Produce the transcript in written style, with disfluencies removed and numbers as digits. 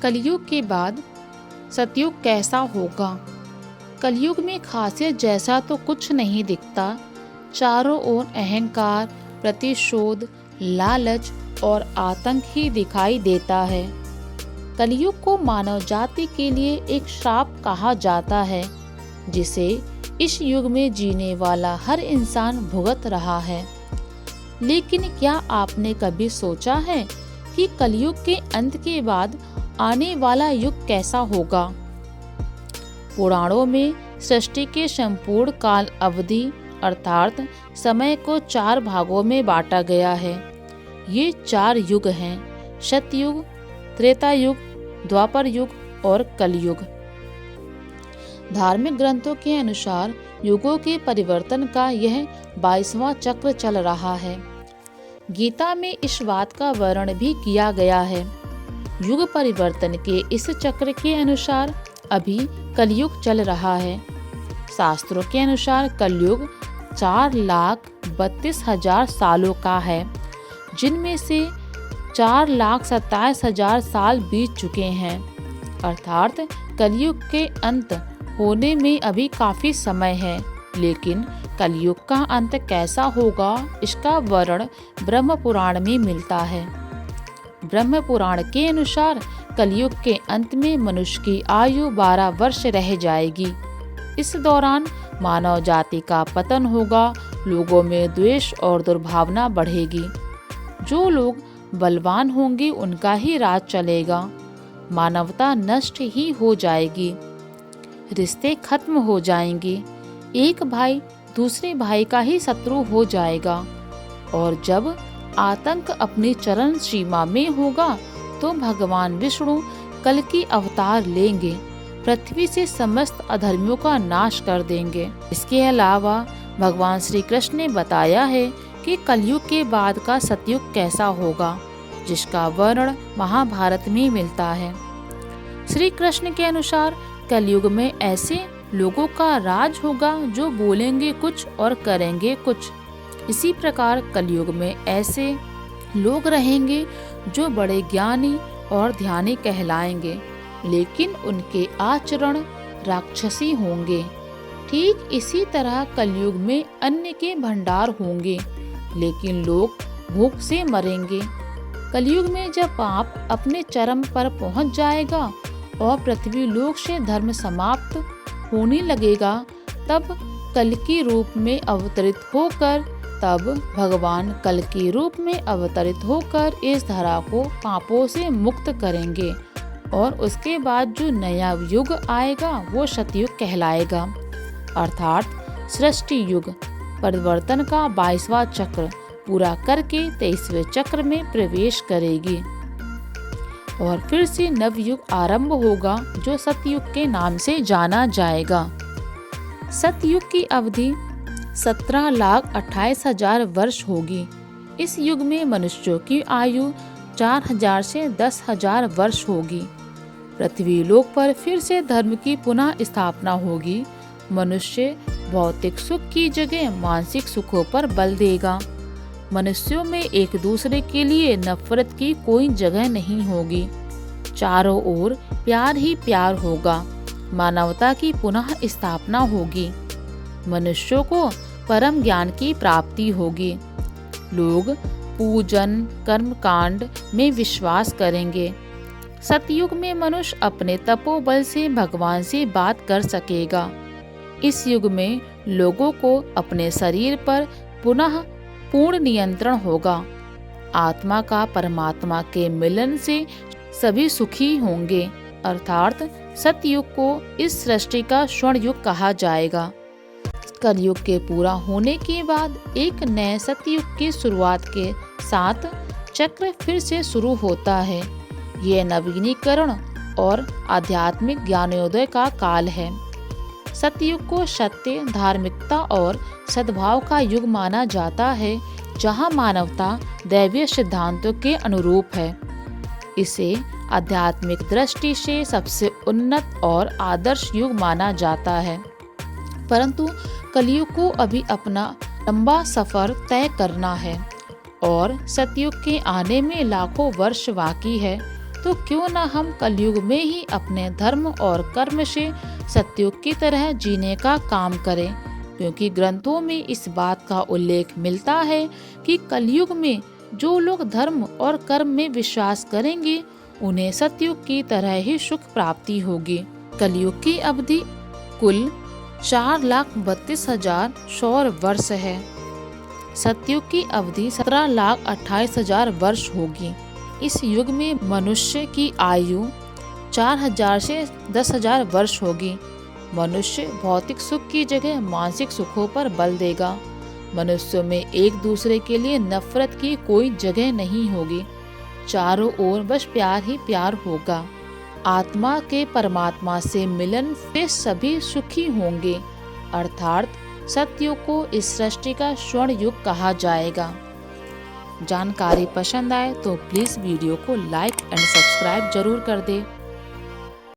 कलयुग के बाद सतयुग कैसा होगा। कलयुग में खासियत जैसा तो कुछ नहीं दिखता। चारों ओर अहंकार, प्रतिशोध, लालच और आतंक ही दिखाई देता है। कलयुग को मानव जाति के लिए एक श्राप कहा जाता है, जिसे इस युग में जीने वाला हर इंसान भुगत रहा है। लेकिन क्या आपने कभी सोचा है कि कलयुग के अंत के बाद आने वाला युग कैसा होगा। पुराणों में सृष्टि के संपूर्ण काल अवधि अर्थात समय को 4 भागों में बांटा गया है। ये 4 युग हैं, सतयुग, त्रेता युग, द्वापर युग और कलयुग। धार्मिक ग्रंथों के अनुसार युगों के परिवर्तन का यह 22वां चक्र चल रहा है। गीता में इस बात का वर्णन भी किया गया है। युग परिवर्तन के इस चक्र के अनुसार अभी कलयुग चल रहा है। शास्त्रों के अनुसार कलयुग 4,32,000 सालों का है, जिनमें से 4,27,000 साल बीत चुके हैं। अर्थात कलयुग के अंत होने में अभी काफी समय है। लेकिन कलयुग का अंत कैसा होगा, इसका वर्णन ब्रह्म पुराण में मिलता है। ब्रह्म पुराण के अनुसार कलयुग के अंत में मनुष्य की आयु 12 वर्ष रह जाएगी। इस दौरान मानव जाति का पतन होगा, लोगों में द्वेष और दुर्भावना बढ़ेगी। जो लोग बलवान होंगे उनका ही राज चलेगा। मानवता नष्ट ही हो जाएगी, रिश्ते खत्म हो जाएंगे। एक भाई दूसरे भाई का ही शत्रु हो जाएगा। और जब आतंक अपनी चरम सीमा में होगा तो भगवान विष्णु कल की अवतार लेंगे, पृथ्वी से समस्त अधर्मियों का नाश कर देंगे। इसके अलावा भगवान श्री कृष्ण ने बताया है कि कलयुग के बाद का सतयुग कैसा होगा, जिसका वर्णन महाभारत में मिलता है। श्री कृष्ण के अनुसार कलयुग में ऐसे लोगों का राज होगा जो बोलेंगे कुछ और करेंगे कुछ। इसी प्रकार कलयुग में ऐसे लोग रहेंगे जो बड़े ज्ञानी और ध्यानी कहलाएंगे, लेकिन उनके आचरण राक्षसी होंगे। ठीक इसी तरह कलयुग में अन्न के भंडार होंगे, लेकिन लोग भूख से मरेंगे। कलयुग में जब पाप अपने चरम पर पहुंच जाएगा और पृथ्वी लोक से धर्म समाप्त होने लगेगा, तब कल की रूप में अवतरित होकर इस धरा को पापों से मुक्त करेंगे। और उसके बाद जो नया युग आएगा वो सतयुग कहलाएगा। अर्थात सृष्टि युग परिवर्तन का 22वां चक्र पूरा करके 23वें चक्र में प्रवेश करेगी और फिर से नवयुग आरंभ होगा, जो सतयुग के नाम से जाना जाएगा। सतयुग की अवधि 17,28,000 वर्ष होगी। इस युग में मनुष्यों की आयु 4,000 से 10,000 वर्ष होगी। पृथ्वी लोक पर फिर से धर्म की पुनः स्थापना होगी। मनुष्य भौतिक सुख की जगह मानसिक सुखों पर बल देगा। मनुष्यों में एक दूसरे के लिए नफरत की कोई जगह नहीं होगी। चारों ओर प्यार ही प्यार होगा। मानवता की पुनः स्थापना होगी। मनुष्यों को परम ज्ञान की प्राप्ति होगी। लोग पूजन कर्मकांड में विश्वास करेंगे। सतयुग में मनुष्य अपने तपोबल से भगवान से बात कर सकेगा। इस युग में लोगों को अपने शरीर पर पुनः पूर्ण नियंत्रण होगा। आत्मा का परमात्मा के मिलन से सभी सुखी होंगे। अर्थात सतयुग को इस सृष्टि का स्वर्ण युग कहा जाएगा। कलयुग के पूरा होने के बाद एक नए सतयुग की शुरुआत के साथ चक्र फिर से शुरू होता है। यह नवीनीकरण और आध्यात्मिक ज्ञानोदय का काल है। सतयुग को सत्य, धार्मिकता और सद्भाव का युग माना जाता है, जहां मानवता दैवीय सिद्धांतों के अनुरूप है। इसे आध्यात्मिक दृष्टि से सबसे उन्नत और आदर्श युग माना जाता है। परंतु कलयुग को अभी अपना लंबा सफर तय करना है और सतयुग के आने में लाखों वर्ष बाकी है तो क्यों ना हम कलयुग में ही अपने धर्म और कर्म से सतयुग की तरह जीने का काम करें, क्योंकि ग्रंथों में इस बात का उल्लेख मिलता है कि कलयुग में जो लोग धर्म और कर्म में विश्वास करेंगे उन्हें सतयुग की तरह ही सुख प्राप्ति होगी। कलयुग की अवधि कुल 4,32,000 सौर वर्ष है। सतयुग की अवधि 17,28,000 वर्ष होगी। इस युग में मनुष्य की आयु 4,000 से 10,000 वर्ष होगी। मनुष्य भौतिक सुख की जगह मानसिक सुखों पर बल देगा। मनुष्यों में एक दूसरे के लिए नफरत की कोई जगह नहीं होगी। चारों ओर बस प्यार ही प्यार होगा। आत्मा के परमात्मा से मिलन से सभी सुखी होंगे, अर्थात सतयुग को इस सृष्टि का स्वर्ण युग कहा जाएगा। जानकारी पसंद आए तो प्लीज़ वीडियो को लाइक एंड सब्सक्राइब जरूर कर दे।